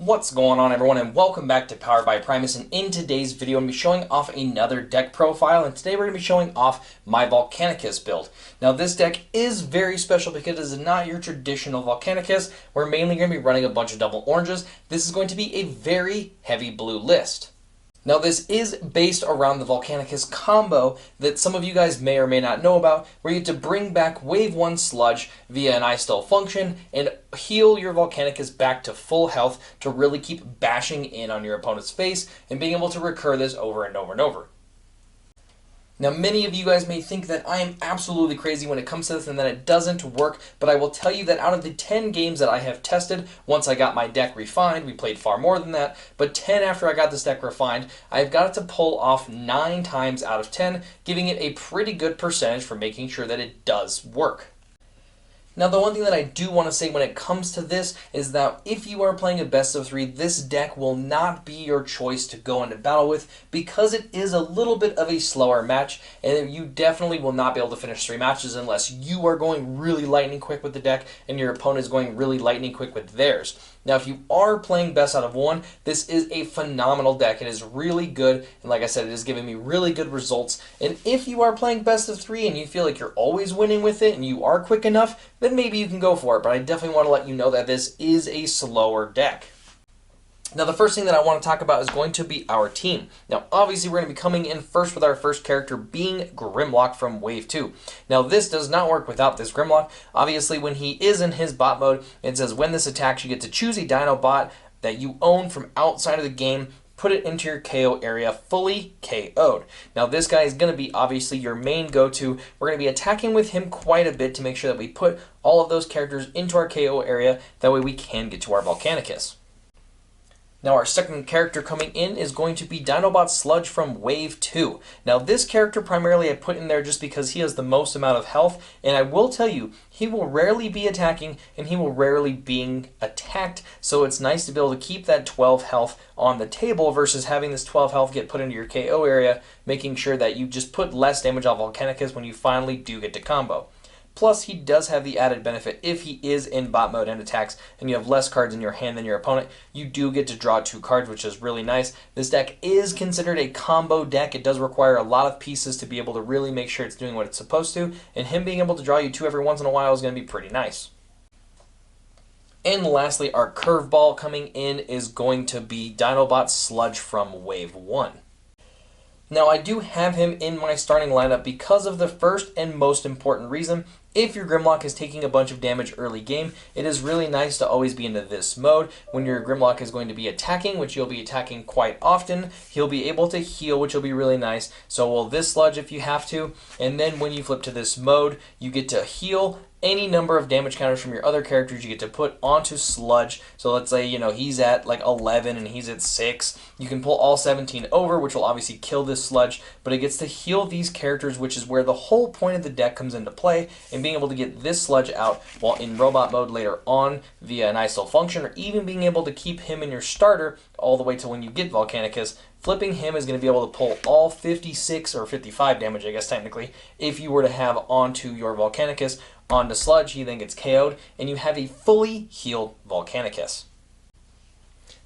What's going on, everyone, and welcome back to Powered by Primus. And in today's video, I'm going to be showing off another deck profile, and today we're going to be showing off my Volcanicus build. Now, this deck is very special because it is not your traditional Volcanicus. We're mainly going to be running a bunch of double oranges. This is going to be a very heavy blue list. Now, this is based around the Volcanicus combo that some of you guys may or may not know about, where you get to bring back Wave 1 Sludge via an Ice Still function and heal your Volcanicus back to full health to really keep bashing in on your opponent's face and being able to recur this over and over and over. Now, many of you guys may think that I am absolutely crazy when it comes to this and that it doesn't work, but I will tell you that out of the 10 games that I have tested, once I got my deck refined, we played far more than that, but 10 after I got this deck refined, I've got it to pull off 9 times out of 10, giving it a pretty good percentage for making sure that it does work. Now, the one thing that I do want to say when it comes to this is that if you are playing a best of 3, this deck will not be your choice to go into battle with because it is a little bit of a slower match, and you definitely will not be able to finish 3 matches unless you are going really lightning quick with the deck and your opponent is going really lightning quick with theirs. Now, if you are playing best out of 1, this is a phenomenal deck. It is really good, and like I said, it is giving me really good results. And if you are playing best of 3 and you feel like you're always winning with it and you are quick enough, then maybe you can go for it. But I definitely want to let you know that this is a slower deck. Now, the first thing that I want to talk about is going to be our team. Now, obviously, we're going to be coming in first with our first character being Grimlock from Wave 2. Now, this does not work without this Grimlock. Obviously, when he is in his bot mode, it says when this attacks, you get to choose a Dino bot that you own from outside of the game, put it into your KO area fully KO'd. Now, this guy is going to be obviously your main go-to. We're going to be attacking with him quite a bit to make sure that we put all of those characters into our KO area. That way we can get to our Volcanicus. Now, our second character coming in is going to be Dinobot Sludge from Wave 2. Now, this character primarily I put in there just because he has the most amount of health, and I will tell you, he will rarely be attacking, and he will rarely being attacked, so it's nice to be able to keep that 12 health on the table versus having this 12 health get put into your KO area, making sure that you just put less damage on Volcanicus when you finally do get to combo. Plus, he does have the added benefit, if he is in bot mode and attacks, and you have less cards in your hand than your opponent, you do get to draw 2 cards, which is really nice. This deck is considered a combo deck. It does require a lot of pieces to be able to really make sure it's doing what it's supposed to, and him being able to draw you 2 every once in a while is going to be pretty nice. And lastly, our curveball coming in is going to be Dinobot Sludge from Wave 1. Now, I do have him in my starting lineup because of the first and most important reason. If your Grimlock is taking a bunch of damage early game, it is really nice to always be into this mode. When your Grimlock is going to be attacking, which you'll be attacking quite often, he'll be able to heal, which will be really nice. So will this Sludge if you have to. And then when you flip to this mode, you get to heal any number of damage counters from your other characters you get to put onto Sludge. So let's say, he's at like 11 and he's at 6. You can pull all 17 over, which will obviously kill this Sludge, but it gets to heal these characters, which is where the whole point of the deck comes into play, and being able to get this Sludge out while in robot mode later on via an Ice Still function, or even being able to keep him in your starter all the way till when you get Volcanicus. Flipping him is going to be able to pull all 56 or 55 damage, I guess technically, if you were to have onto your Volcanicus. Onto Sludge, he then gets KO'd, and you have a fully healed Volcanicus.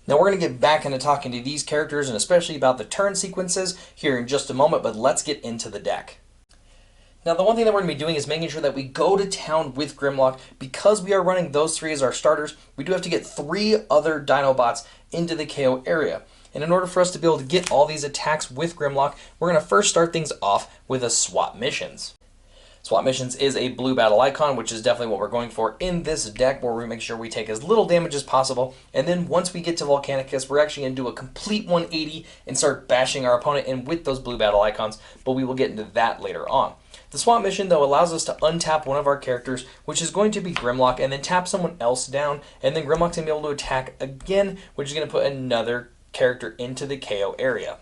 Now, we're going to get back into talking to these characters, and especially about the turn sequences here in just a moment, but let's get into the deck. Now, the one thing that we're going to be doing is making sure that we go to town with Grimlock. Because we are running those 3 as our starters, we do have to get 3 other Dinobots into the KO area. And in order for us to be able to get all these attacks with Grimlock, we're going to first start things off with a Swap Missions. Swap Missions is a blue battle icon, which is definitely what we're going for in this deck, where we make sure we take as little damage as possible. And then once we get to Volcanicus, we're actually going to do a complete 180 and start bashing our opponent in with those blue battle icons, but we will get into that later on. The Swap Mission, though, allows us to untap one of our characters, which is going to be Grimlock, and then tap someone else down, and then Grimlock's going to be able to attack again, which is going to put another character into the KO area.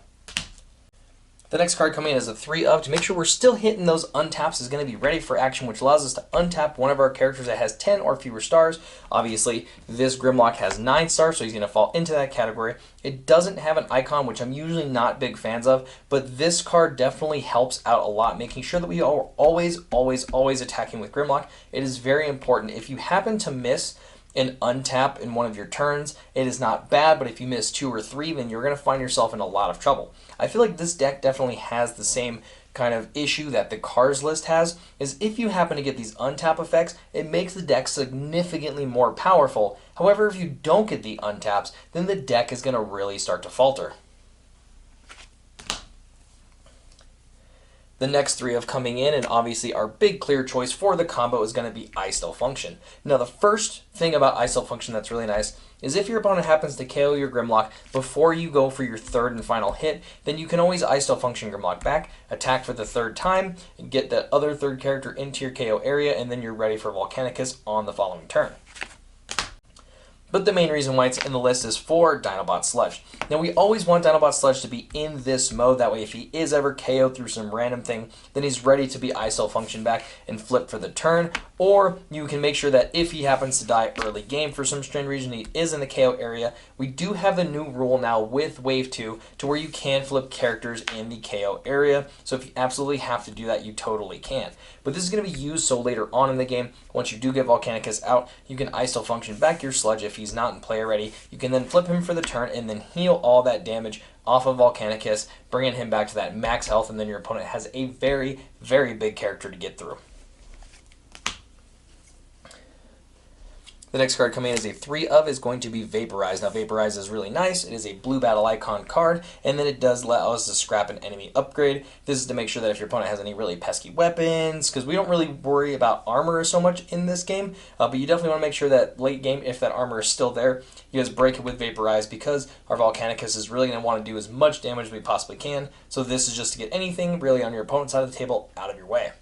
The next card coming in is a 3-of. To make sure we're still hitting those untaps is going to be Ready for Action, which allows us to untap one of our characters that has 10 or fewer stars. Obviously, this Grimlock has 9 stars, so he's going to fall into that category. It doesn't have an icon, which I'm usually not big fans of, but this card definitely helps out a lot, making sure that we are always attacking with Grimlock. It is very important. If you happen to miss and untap in one of your turns, it is not bad, but if you miss 2 or 3, then you're going to find yourself in a lot of trouble. I feel like this deck definitely has the same kind of issue that the cards list has, is if you happen to get these untap effects, it makes the deck significantly more powerful. However, if you don't get the untaps, then the deck is going to really start to falter. The next 3 of coming in, and obviously our big clear choice for the combo, is going to be I Still Function. Now the first thing about I Still Function that's really nice is if your opponent happens to KO your Grimlock before you go for your 3rd and final hit, then you can always I Still Function Grimlock back, attack for the 3rd time, and get that other 3rd character into your KO area, and then you're ready for Volcanicus on the following turn. But the main reason why it's in the list is for Dinobot Sludge. Now we always want Dinobot Sludge to be in this mode, that way if he is ever KO'd through some random thing, then he's ready to be I Still Function back and flip for the turn. Or you can make sure that if he happens to die early game for some strange reason, he is in the KO area, we do have the new rule now with Wave 2 to where you can flip characters in the KO area. So if you absolutely have to do that, you totally can. But this is going to be used so later on in the game, once you do get Volcanicus out, you can I Still Function back your Sludge if he's not in play already. You can then flip him for the turn and then heal all that damage off of Volcanicus, bringing him back to that max health, and then your opponent has a very, very big character to get through. The next card coming in as a 3 of is going to be Vaporize. Now Vaporize is really nice. It is a blue battle icon card, and then it does allow us to scrap an enemy upgrade. This is to make sure that if your opponent has any really pesky weapons, because we don't really worry about armor so much in this game, but you definitely want to make sure that late game, if that armor is still there, you guys break it with Vaporize, because our Volcanicus is really going to want to do as much damage as we possibly can. So this is just to get anything really on your opponent's side of the table out of your way.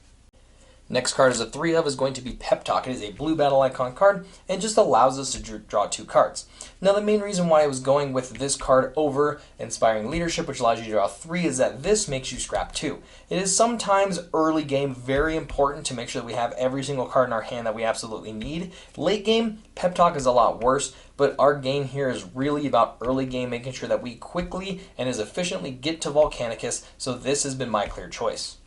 Next card is a 3 of is going to be Pep Talk. It is a blue battle icon card and just allows us to draw 2 cards. Now the main reason why I was going with this card over Inspiring Leadership, which allows you to draw 3, is that this makes you scrap 2. It is sometimes early game very important to make sure that we have every single card in our hand that we absolutely need. Late game, Pep Talk is a lot worse, but our game here is really about early game, making sure that we quickly and as efficiently get to Volcanicus, so this has been my clear choice.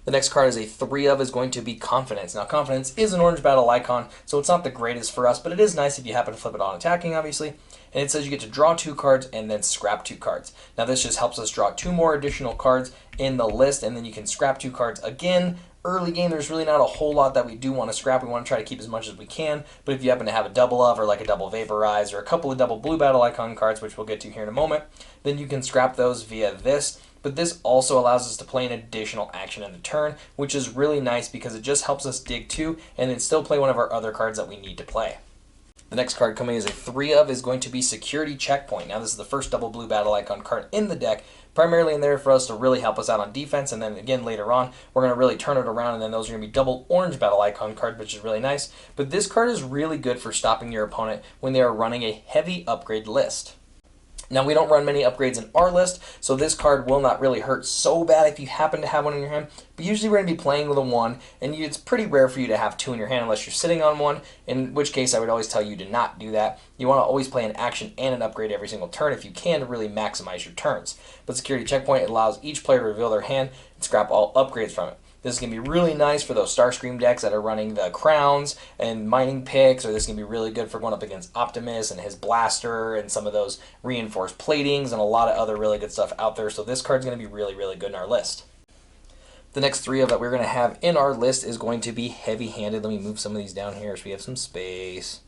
The next card is a 3 of is going to be Confidence. Now Confidence is an orange battle icon, so it's not the greatest for us, but it is nice if you happen to flip it on attacking, obviously. And it says you get to draw 2 cards and then scrap 2 cards. Now this just helps us draw 2 more additional cards in the list, and then you can scrap 2 cards again. Early game, there's really not a whole lot that we do want to scrap. We want to try to keep as much as we can, but if you happen to have a double of, or like a double Vaporize, or a couple of double blue battle icon cards, which we'll get to here in a moment, then you can scrap those via this. But this also allows us to play an additional action in the turn, which is really nice because it just helps us dig 2 and then still play one of our other cards that we need to play. The next card coming as a 3 of is going to be Security Checkpoint. Now this is the first double blue battle icon card in the deck, primarily in there for us to really help us out on defense, and then again later on we're going to really turn it around, and then those are going to be double orange battle icon card, which is really nice. But this card is really good for stopping your opponent when they are running a heavy upgrade list. Now we don't run many upgrades in our list, so this card will not really hurt so bad if you happen to have one in your hand, but usually we're going to be playing with a 1, and it's pretty rare for you to have 2 in your hand unless you're sitting on 1, in which case I would always tell you to not do that. You want to always play an action and an upgrade every single turn if you can to really maximize your turns. But Security Checkpoint allows each player to reveal their hand and scrap all upgrades from it. This is going to be really nice for those Starscream decks that are running the Crowns and Mining Picks, or this is going to be really good for going up against Optimus and his Blaster and some of those Reinforced Platings and a lot of other really good stuff out there. So this card's going to be really, really good in our list. The next 3 of that we're going to have in our list is going to be Heavy Handed. Let me move some of these down here so we have some space.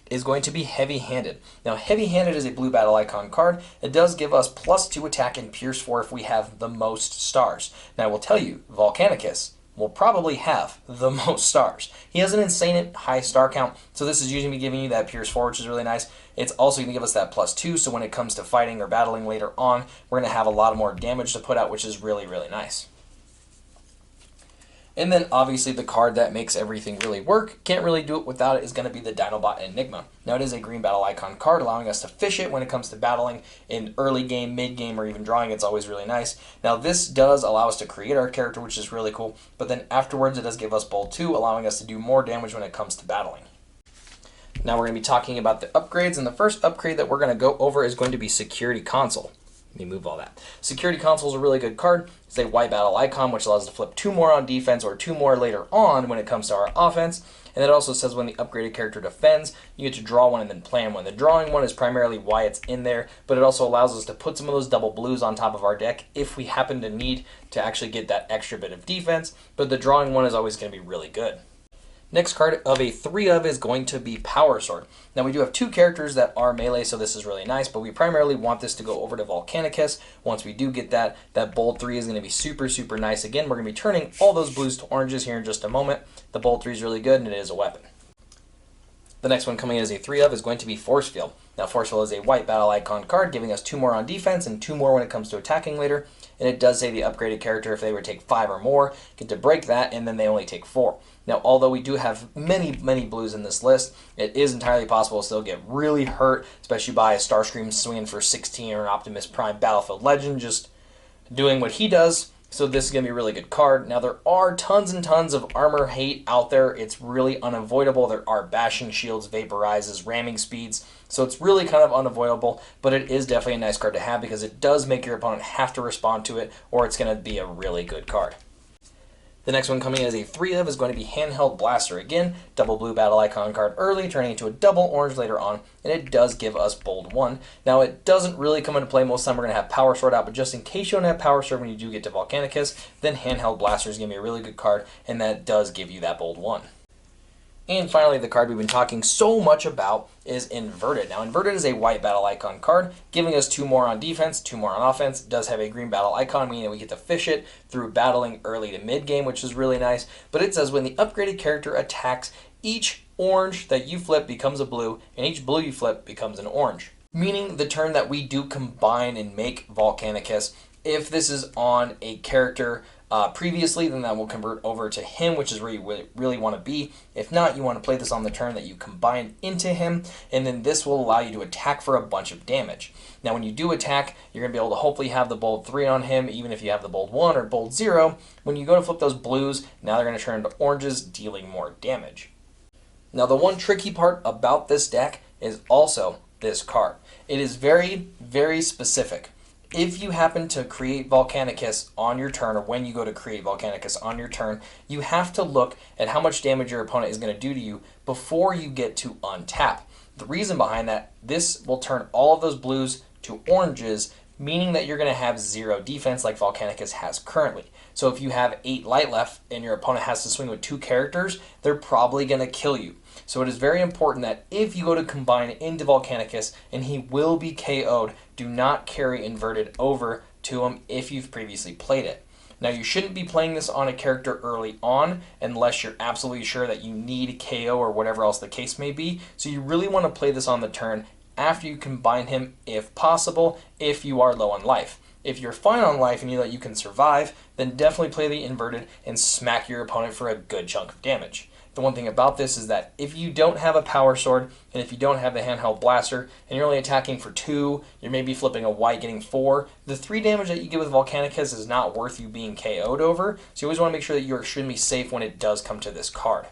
Is going to be Heavy Handed. Now Heavy Handed is a blue battle icon card. It does give us +2 attack and Pierce 4 if we have the most stars. Now I will tell you, Volcanicus will probably have the most stars. He has an insane high star count, so this is usually giving you that Pierce 4, which is really nice. It's also going to give us that +2, so when it comes to fighting or battling later on, we're going to have a lot more damage to put out, which is really, really nice. And then obviously the card that makes everything really work, can't really do it without it, is going to be the Dinobot Enigma. Now it is a green battle icon card, allowing us to fish it when it comes to battling in early game, mid game, or even drawing. It's always really nice. Now this does allow us to create our character, which is really cool, but then afterwards it does give us Bold 2, allowing us to do more damage when it comes to battling. Now we're going to be talking about the upgrades, and the first upgrade that we're going to go over is going to be Security Console. Let me move all that. Security Console is a really good card. It's a white battle icon, which allows us to flip 2 more on defense or 2 more later on when it comes to our offense. And it also says when the upgraded character defends, you get to draw one and then plan one. The drawing one is primarily why it's in there, but it also allows us to put some of those double blues on top of our deck if we happen to need to actually get that extra bit of defense. But the drawing one is always going to be really good. Next card of a 3 of is going to be Power Sword. Now we do have 2 characters that are melee, so this is really nice, but we primarily want this to go over to Volcanicus. Once we do get that bold 3 is going to be super, super nice. Again, we're going to be turning all those blues to oranges here in just a moment. The bold 3 is really good, and it is a weapon. The next one coming in as a 3 of is going to be Force Field. Now Force Field is a white battle icon card, giving us 2 more on defense and 2 more when it comes to attacking later. And it does say the upgraded character, if they were to take 5 or more, get to break that, and then they only take 4. Now, although we do have many, many blues in this list, it is entirely possible to still get really hurt, especially by a Starscream swinging for 16 or an Optimus Prime Battlefield Legend just doing what he does. So this is going to be a really good card. Now, there are tons and tons of armor hate out there. It's really unavoidable. There are bashing shields, vaporizes, ramming speeds. So it's really kind of unavoidable, but it is definitely a nice card to have because it does make your opponent have to respond to it, or it's going to be a really good card. The next one coming in as a 3 of is going to be Handheld Blaster. Again, double blue battle icon card early, turning into a double orange later on, and it does give us bold 1. Now, it doesn't really come into play. Most of the time we're going to have Power Sword out, but just in case you don't have Power Sword when you do get to Volcanicus, then Handheld Blaster is going to be a really good card, and that does give you that bold 1. And finally, the card we've been talking so much about is Inverted. Now, Inverted is a white battle icon card, giving us 2 more on defense, 2 more on offense. It does have a green battle icon, meaning that we get to fish it through battling early to mid-game, which is really nice. But it says when the upgraded character attacks, each orange that you flip becomes a blue, and each blue you flip becomes an orange. Meaning the turn that we do combine and make Volcanicus, if this is on a character previously, then that will convert over to him, which is where you really want to be. If not, you want to play this on the turn that you combine into him, and then this will allow you to attack for a bunch of damage. Now, when you do attack, you're going to be able to hopefully have the bold 3 on him, even if you have the bold 1 or bold 0. When you go to flip those blues, now they're going to turn into oranges, dealing more damage. Now, the one tricky part about this deck is also this card. It is very, very specific. If you happen to create Volcanicus on your turn, or when you go to create Volcanicus on your turn, you have to look at how much damage your opponent is going to do to you before you get to untap. The reason behind that, this will turn all of those blues to oranges, meaning that you're going to have 0 defense like Volcanicus has currently. So if you have 8 light left and your opponent has to swing with 2 characters, they're probably going to kill you. So it is very important that if you go to combine into Volcanicus and he will be KO'd, do not carry Inverted over to him if you've previously played it. Now, you shouldn't be playing this on a character early on unless you're absolutely sure that you need KO or whatever else the case may be. So you really want to play this on the turn after you combine him if possible, if you are low on life. If you're fine on life and you know that you can survive, then definitely play the Inverted and smack your opponent for a good chunk of damage. The one thing about this is that if you don't have a Power Sword, and if you don't have the Handheld Blaster, and you're only attacking for 2, you're maybe flipping a white, getting 4, the 3 damage that you get with Volcanicus is not worth you being KO'd over, so you always want to make sure that you're extremely safe when it does come to this card.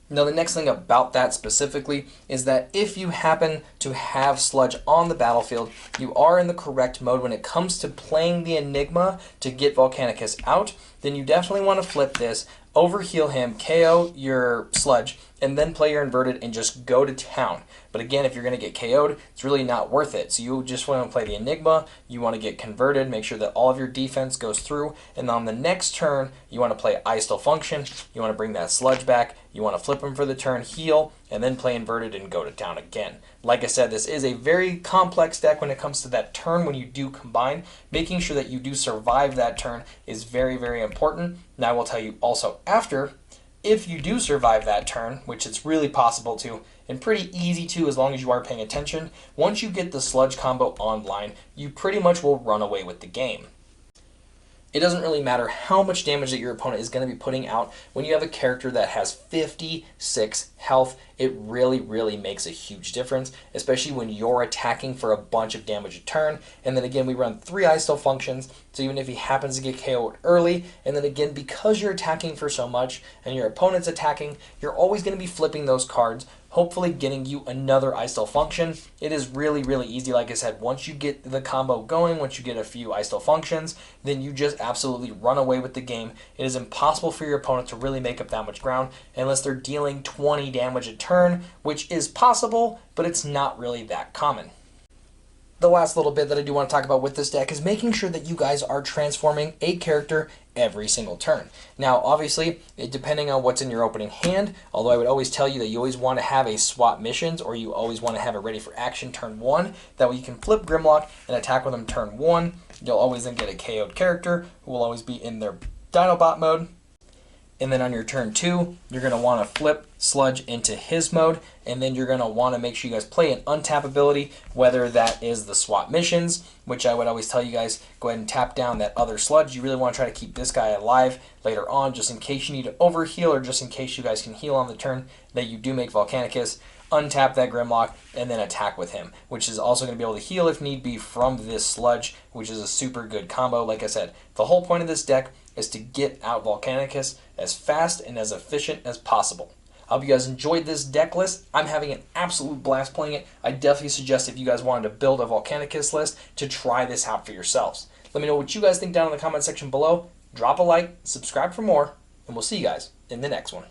Now, the next thing about that specifically is that if you happen to have Sludge on the battlefield, you are in the correct mode when it comes to playing the Enigma to get Volcanicus out, then you definitely want to flip this, overheal him, KO your Sludge, and then play your Inverted and just go to town. But again, if you're going to get KO'd, it's really not worth it. So you just want to play the Enigma, you want to get converted, make sure that all of your defense goes through, and on the next turn, you want to play I Still Function, you want to bring that Sludge back, you want to flip him for the turn, heal, and then play Inverted and go to town again. Like I said, this is a very complex deck when it comes to that turn when you do combine. Making sure that you do survive that turn is very, very important. And I will tell you also after, if you do survive that turn, which it's really possible to, and pretty easy to as long as you are paying attention, once you get the Sludge combo online, you pretty much will run away with the game. It doesn't really matter how much damage that your opponent is going to be putting out. When you have a character that has 56 health, it really, really makes a huge difference, especially when you're attacking for a bunch of damage a turn. And then again, we run 3 I Still Functions, so even if he happens to get KO'd early, and then again, because you're attacking for so much and your opponent's attacking, you're always going to be flipping those cards, hopefully getting you another ice-style function. It is really, really easy. Like I said, once you get the combo going, once you get a few ice-style functions, then you just absolutely run away with the game. It is impossible for your opponent to really make up that much ground unless they're dealing 20 damage a turn, which is possible, but it's not really that common. The last little bit that I do want to talk about with this deck is making sure that you guys are transforming a character every single turn. Now, obviously, depending on what's in your opening hand, although I would always tell you that you always want to have a swap missions, or you always want to have it ready for action turn 1. That way you can flip Grimlock and attack with them turn 1. You'll always then get a KO'd character who will always be in their Dinobot mode. And then on your turn 2, you're going to want to flip Sludge into his mode, and then you're going to want to make sure you guys play an untap ability, whether that is the swap missions, which I would always tell you guys, go ahead and tap down that other Sludge. You really want to try to keep this guy alive later on, just in case you need to overheal, or just in case you guys can heal on the turn that you do make Volcanicus. Untap that Grimlock, and then attack with him, which is also going to be able to heal if need be from this Sludge, which is a super good combo. Like I said, the whole point of this deck is to get out Volcanicus as fast and as efficient as possible. I hope you guys enjoyed this deck list. I'm having an absolute blast playing it. I definitely suggest, if you guys wanted to build a Volcanicus list, to try this out for yourselves. Let me know what you guys think down in the comment section below. Drop a like, subscribe for more, and we'll see you guys in the next one.